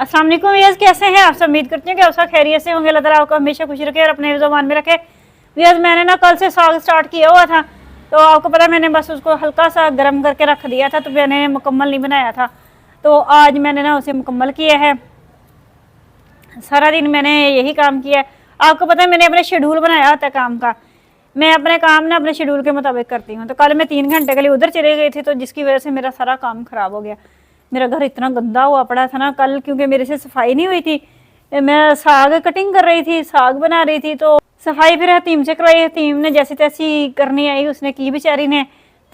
अस्सलाम वालेकुम व्यूअर्स, कैसे हैं आप सब। उम्मीद करती हूँ कि आप सब खैरियत से होंगे। अल्लाह ताला आपको हमेशा खुश रखे और अपने ज़ुबान में रखे। व्यूअर्स, मैंने ना कल से साग स्टार्ट किया हुआ था, तो आपको पता है मैंने बस उसको हल्का सा गर्म करके रख दिया था, तो मैंने मुकम्मल नहीं बनाया था। तो आज मैंने ना उसे मुकम्मल किया है। सारा दिन मैंने यही काम किया है। आपको पता है मैंने अपने शेड्यूल बनाया होता है काम का। मैं अपने काम ना अपने शेड्यूल के मुताबिक करती हूँ। तो कल मैं 3 घंटे के लिए उधर चले गई थी, तो जिसकी वजह से मेरा सारा काम ख़राब हो गया। मेरा घर इतना गंदा हुआ पड़ा था ना कल, क्योंकि मेरे से सफाई नहीं हुई थी। मैं साग कटिंग कर रही थी, साग बना रही थी, तो सफाई फिर हतीम से करवाई। हतीम ने जैसी तैसी करनी आई, उसने की बेचारी ने।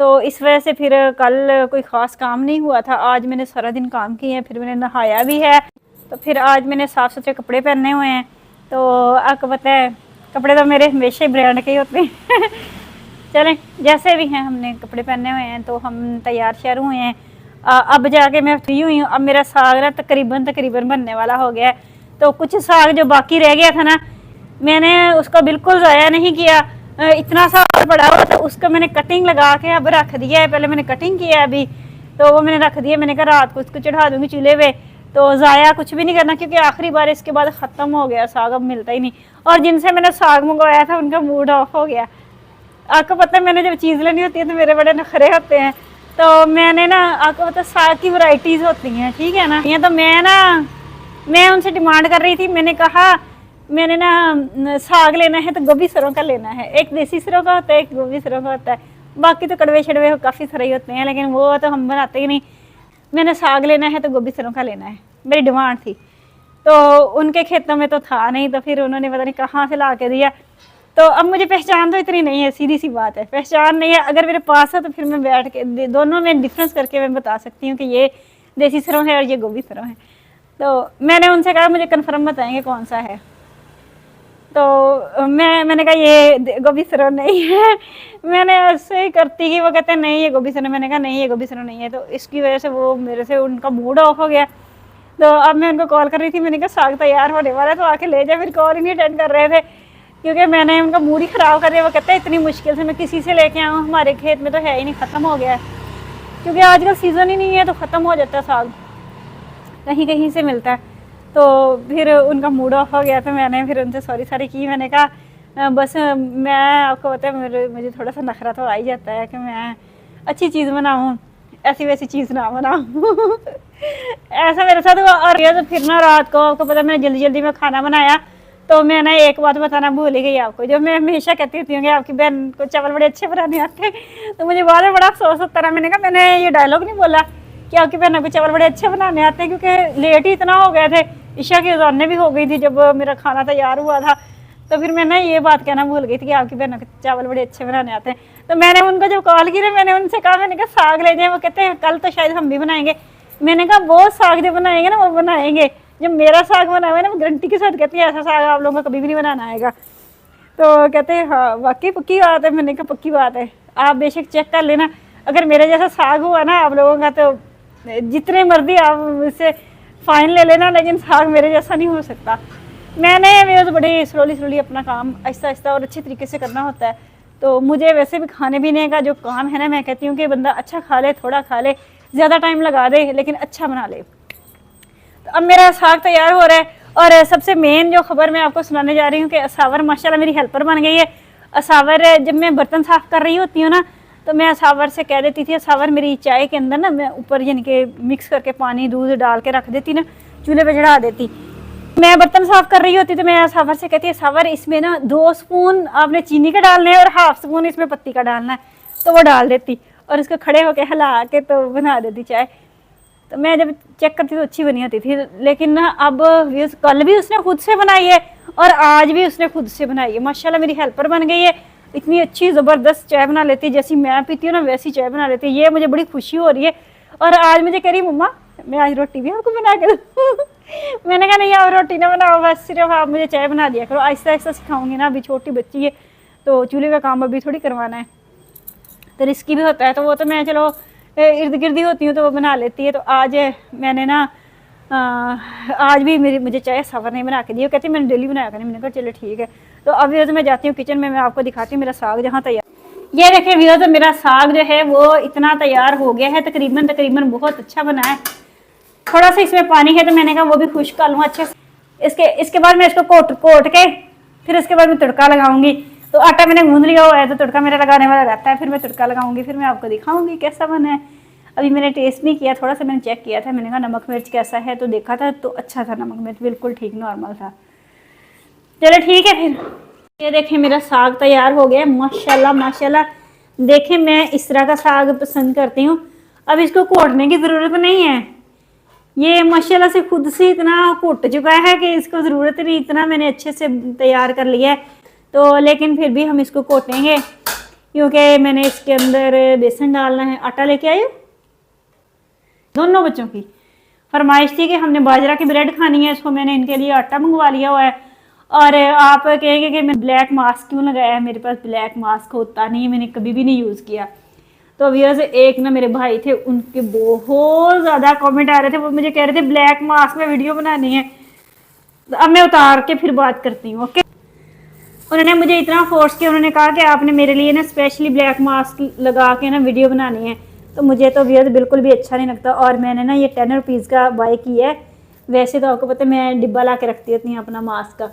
तो इस वजह से फिर कल कोई ख़ास काम नहीं हुआ था। आज मैंने सारा दिन काम किए हैं, फिर मैंने नहाया भी है। तो फिर आज मैंने साफ़ सुथरे कपड़े पहने हुए हैं। तो आपको पता है कपड़े तो मेरे हमेशा ब्रांड के ही होते हैं चलें जैसे भी हैं, हमने कपड़े पहने हुए हैं तो हम तैयार श्यार हुए हैं। अब जाके मैं फ्री हुई हूँ। अब मेरा साग ना तकरीबन बनने वाला हो गया है। तो कुछ साग जो बाकी रह गया था ना, मैंने उसको बिल्कुल ज़ाया नहीं किया। इतना साग पड़ा हुआ था, उसको मैंने कटिंग लगा के अब रख दिया है। पहले मैंने कटिंग किया है अभी, तो वो मैंने रख दिया। मैंने कहा रात को उसको चढ़ा दूँगी चूल्हे पे, तो ज़ाया कुछ भी नहीं करना, क्योंकि आखिरी बार इसके बाद ख़त्म हो गया साग, अब मिलता ही नहीं। और जिनसे मैंने साग मंगवाया था उनका मूड ऑफ हो गया। आपको पता है मैंने जब चीज़ लेनी होती है तो मेरे बड़े नखरे होते हैं। तो मैंने ना, आपको पता है साग की वैरायटीज़ होती हैं, ठीक है ना। ये तो मैं उनसे डिमांड कर रही थी। मैंने कहा मैंने ना साग लेना है तो गोभी सरों का लेना है। एक देसी सरों का होता है, एक गोभी सरों का होता है। बाकी तो कड़वे छड़वे काफ़ी सारे होते हैं, लेकिन वो तो हम बनाते ही नहीं। मैंने साग लेना है तो गोभी सरों का लेना है, मेरी डिमांड थी। तो उनके खेतों में तो था नहीं, तो फिर उन्होंने पता नहीं कहाँ से ला के दिया। तो अब मुझे पहचान तो इतनी नहीं है, सीधी सी बात है, पहचान नहीं है। अगर मेरे पास है तो फिर मैं बैठ के दोनों में डिफरेंस करके मैं बता सकती हूँ कि ये देसी सरों है और ये गोभी सरों है। तो मैंने उनसे कहा मुझे कन्फर्म बताएंगे कौन सा है। तो मैंने कहा ये गोभी सरों नहीं है। मैंने ऐसे ही करती कि वो कहते हैं नहीं ये गोभी सरों। मैंने कहा नहीं ये गोभी सरों नहीं है। तो इसकी वजह से वो मेरे से उनका मूड ऑफ हो गया। तो अब मैं उनको कॉल कर रही थी, मैंने कहा साग तैयार होने वाला है तो आके ले जाए। फिर कॉल ही नहीं अटेंड कर रहे थे, क्योंकि मैंने उनका मूड ही ख़राब कर दिया। वो कहते हैं इतनी मुश्किल से मैं किसी से लेके आऊँ, हमारे खेत में तो है ही नहीं, ख़त्म हो गया है। क्योंकि आजकल सीज़न ही नहीं है तो ख़त्म हो जाता है साग, कहीं कहीं से मिलता है। तो फिर उनका मूड ऑफ हो गया। तो मैंने फिर उनसे सॉरी की। मैंने कहा बस मैं आपको पता है मुझे थोड़ा सा नखरा तो आ ही जाता है कि मैं अच्छी चीज़ बनाऊँ, ऐसी वैसी चीज़ ना बनाऊँ ऐसा मेरे साथ हुआ। और ये तो फिर ना रात को आपको पता है मैंने जल्दी में खाना बनाया। तो मैं ना एक बात बताना भूल ही गई आपको, जो मैं हमेशा कहती होती हूँ कि आपकी बहन को चावल बड़े अच्छे बनाने आते हैं। तो मुझे बाद में बड़ा अफसोस होता रहा। मैंने कहा मैंने ये डायलॉग नहीं बोला कि आपकी बहनों को चावल बड़े अच्छे बनाने आते हैं, क्योंकि लेट ही इतना हो गए थे, ईशा की अज़ान भी हो गई थी जब मेरा खाना तैयार हुआ था। तो फिर मैं ना ये बात कहना भूल गई थी कि आपकी बहनों के चावल बड़े अच्छे बनाने आते हैं। तो मैंने उनको जब कॉल की ना, मैंने उनसे कहा, मैंने कहा साग ले जाएँ। वो कहते हैं कल तो शायद हम भी बनाएंगे। मैंने कहा वो साग जो बनाएंगे ना वो बनाएंगे, जब मेरा साग बना हुआ है ना, वो गारंटी के साथ कहती है ऐसा साग आप लोगों को कभी भी नहीं बनाना आएगा। तो कहते हैं हाँ वाकई पक्की बात है। मैंने कहा पक्की बात है, आप बेशक चेक कर लेना। अगर मेरे जैसा साग हुआ ना आप लोगों का, तो जितने मर्जी आप मुझसे फ़ाइन ले लेना, लेकिन साग मेरे जैसा नहीं हो सकता। मैंने तो बड़े स्लोली अपना काम आहिस्ता आहिस्ता और अच्छे तरीके से करना होता है। तो मुझे वैसे भी खाने पीने का जो काम है ना, मैं कहती हूँ कि बंदा अच्छा खा ले, थोड़ा खा ले, ज़्यादा टाइम लगा दे, लेकिन अच्छा बना ले। तो अब मेरा साग तैयार हो रहा है। और सबसे मेन जो खबर मैं आपको सुनाने जा रही हूँ कि असावर माशाल्लाह मेरी हेल्पर बन गई है। असावर जब मैं बर्तन साफ़ कर रही होती हूँ ना, तो मैं असावर से कह देती थी असावर मेरी चाय के अंदर ना मैं ऊपर यानी कि मिक्स करके पानी दूध डाल के रख देती ना, चूल्हे पे चढ़ा देती। मैं बर्तन साफ़ कर रही होती तो मैं असावर से कहती असावर इसमें ना 2 स्पून आपने चीनी का डालना है और हाफ स्पून इसमें पत्ती का डालना है। तो वो डाल देती और इसको खड़े होकर हिला के तो बना देती चाय। तो मैं जब चेक करती तो अच्छी बनी होती थी। लेकिन ना अब कल भी उसने खुद से बनाई है और आज भी उसने खुद से बनाई है। माशाल्लाह मेरी हेल्पर बन गई है। इतनी अच्छी ज़बरदस्त चाय बना लेती है, जैसी मैं पीती हूँ ना वैसी चाय बना लेती है। ये मुझे बड़ी खुशी हो रही है। और आज मुझे कह रही मम्मा मैं आज रोटी भी आपको बना के दूँ मैंने कहा नहीं आप रोटी ना बनाओ, बस सिर्फ आप मुझे चाय बना दिया करो। आहिस्ता आहिस्ता सिखाऊंगी ना, अभी छोटी बच्ची है तो चूल्हे का काम अभी थोड़ी करवाना है, तो रिस्की भी होता है। तो वो तो मैं चलो इर्द गिर्द ही होती हूँ तो वो बना लेती है। तो आज मैंने ना आज भी मुझे चाय सावर नहीं बना के दी। वो कहती मैंने डेली बनाया करनी। मैंने कहा चलो ठीक है। तो अभी तो मैं जाती हूँ किचन में, मैं आपको दिखाती हूँ मेरा साग जहाँ तैयार। ये देखिए व्यूअर्स, तो मेरा साग जो है वो इतना तैयार हो गया है, तकरीबन बहुत अच्छा बना है। थोड़ा सा इसमें पानी है तो मैंने कहा वो भी खुश्क कर लूँ अच्छे से। इसके बाद मैं इसको कोट के फिर इसके बाद मैं तड़का लगाऊंगी। तो आटा मैंने गूंद लिया हुआ है, तो तड़का मेरा लगाने वाला रहता है, फिर मैं तड़का लगाऊंगी, फिर मैं आपको दिखाऊंगी कैसा बना है। अभी मैंने टेस्ट नहीं किया, थोड़ा सा मैंने चेक किया था, मैंने कहा नमक मिर्च कैसा है, तो देखा था तो अच्छा था, नमक मिर्च बिल्कुल ठीक नॉर्मल था। चलो ठीक है फिर। ये देखें मेरा साग तैयार हो गया माशाल्लाह माशाल्लाह। देखें मैं इस तरह का साग पसंद करती हूँ। अब इसको कोटने की ज़रूरत नहीं है, ये माशाल्लाह से खुद से इतना कुट चुका है कि इसको ज़रूरत नहीं, इतना मैंने अच्छे से तैयार कर लिया है। तो लेकिन फिर भी हम इसको कोटेंगे क्योंकि मैंने इसके अंदर बेसन डालना है। आटा लेके आए, दोनों बच्चों की फरमाइश थी कि हमने बाजरा की ब्रेड खानी है, इसको मैंने इनके लिए आटा मंगवा लिया हुआ है। और आप कहेंगे कि मैं ब्लैक मास्क क्यों लगाया है, मेरे पास ब्लैक मास्क होता नहीं है, मैंने कभी भी नहीं यूज़ किया। तो व्यूअर्स एक ना मेरे भाई थे, उनके बहुत ज़्यादा कमेंट आ रहे थे, वो मुझे कह रहे थे ब्लैक मास्क में वीडियो बनानी है। तो अब मैं उतार के फिर बात करती हूँ, ओके। उन्होंने मुझे इतना फोर्स किया, उन्होंने कहा कि आपने मेरे लिए ना स्पेशली ब्लैक मास्क लगा के ना वीडियो बनानी है। तो मुझे तो व्यूअर्स बिल्कुल भी अच्छा नहीं लगता। और मैंने ना ये 10 रुपीज़ का बाय किया है। वैसे तो आपको पता है मैं डिब्बा ला के रखती होती हूँ अपना मास्क का।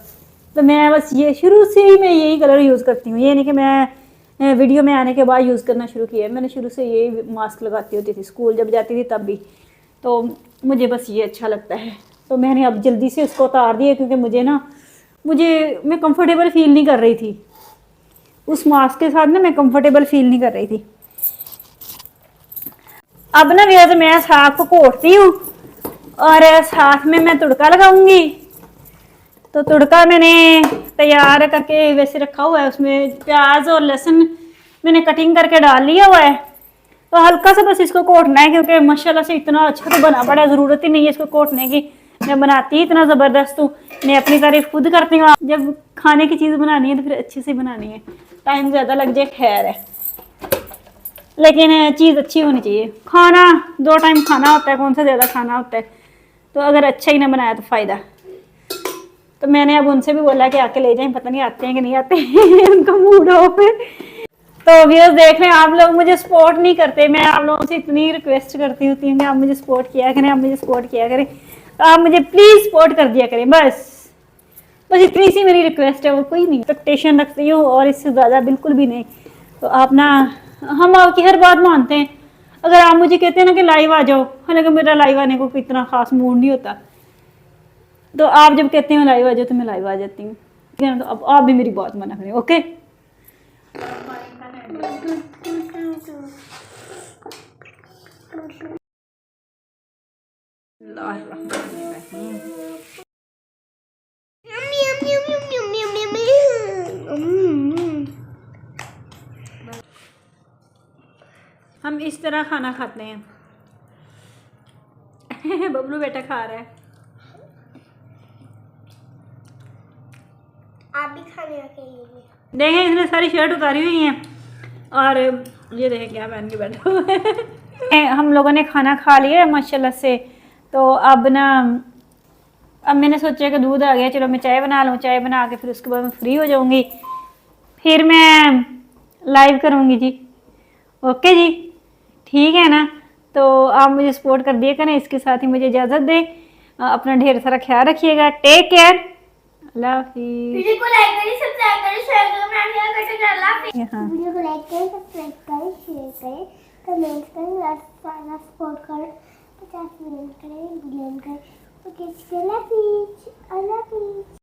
तो मैं बस ये शुरू से ही मैं यही कलर यूज़ करती हूँ, ये नहीं कि मैं वीडियो में आने के बाद यूज़ करना शुरू किया है। मैंने शुरू से यही मास्क लगाती होती थी, स्कूल जब जाती थी तब भी। तो मुझे बस ये अच्छा लगता है, तो मैंने अब जल्दी से उसको उतार दिया क्योंकि मैं कंफर्टेबल फील नहीं कर रही थी उस मास्क के साथ ना, मैं कंफर्टेबल फील नहीं कर रही थी। अब ना व्यूअर्स मैं साग को कोटती हूँ और साथ में मैं तड़का लगाऊंगी। तो तड़का मैंने तैयार करके वैसे रखा हुआ है, उसमें प्याज और लहसुन मैंने कटिंग करके डाल लिया हुआ है। तो हल्का सा बस इसको कोटना है क्योंकि माशाल्लाह से इतना अच्छा तो बना पड़ा है, ज़रूरत ही नहीं है इसको कोटने की। मैं बनाती ही इतना ज़बरदस्त हूँ, मैं अपनी तारीफ खुद करती हूँ। जब खाने की चीज़ बनानी है तो फिर अच्छे से बनानी है, टाइम ज़्यादा लग जाए खैर है, लेकिन चीज़ अच्छी होनी चाहिए। खाना 2 टाइम खाना होता है, कौन सा ज़्यादा खाना होता है, तो अगर अच्छा ही ना बनाया तो फ़ायदा। तो मैंने अब उनसे भी बोला कि आके ले जाएं, पता नहीं आते हैं कि नहीं आते हैं उनका मूड ऑफ है। तो व्यूअर्स देख रहे हैं आप लोग मुझे सपोर्ट नहीं करते, मैं आप लोगों से इतनी रिक्वेस्ट करती होती हूँ कि आप मुझे सपोर्ट किया करें, आप मुझे सपोर्ट किया करें। तो आप मुझे प्लीज़ सपोर्ट कर दिया करें, बस इतनी सी मेरी रिक्वेस्ट है, वो कोई नहीं एक्सपेक्टेशन रखती हूँ और इससे ज़्यादा बिल्कुल भी नहीं। तो आप ना, हम आपकी हर बात मानते हैं। अगर आप मुझे कहते हैं ना कि लाइव आ जाओ, हालांकि मेरा लाइव आने को इतना खास मूड नहीं होता, तो आप जब कहते हैं लाइव आ जाओ तो मैं लाइव आ जाती हूँ। तो अब आप भी मेरी बात माना करें, ओके। हम इस तरह खाना खाते हैं बबलू बेटा खा रहा है, आप भी खाने रखेंगे। देखें इसने सारी शर्ट उतारी हुई है और ये देखें क्या पहन के बैठा हुआ है। हम लोगों ने खाना खा लिया है माशाल्लाह से। तो अब मैंने सोचा कि दूध आ गया, चलो मैं चाय बना लूँ, चाय बना के फिर उसके बाद मैं फ्री हो जाऊँगी, फिर मैं लाइव करूँगी जी, ओके जी, ठीक है ना। तो आप मुझे सपोर्ट कर दिया करें, इसके साथ ही मुझे इजाज़त दें, अपना ढेर सारा ख्याल रखिएगा, टेक केयर, अल्लाह हाफिज़। वीडियो को लाइक करें, सब्सक्राइब करें, शेयर करें, अल्लाह हाफिज़। हाँ। वीडियो को लाइक करें, सब्सक्राइब करें, शेयर करें, कमेंट करें, सपोर्ट करें, 50 मिलियन करें, बिलियन करें, ओके, अल्लाह हाफिज़।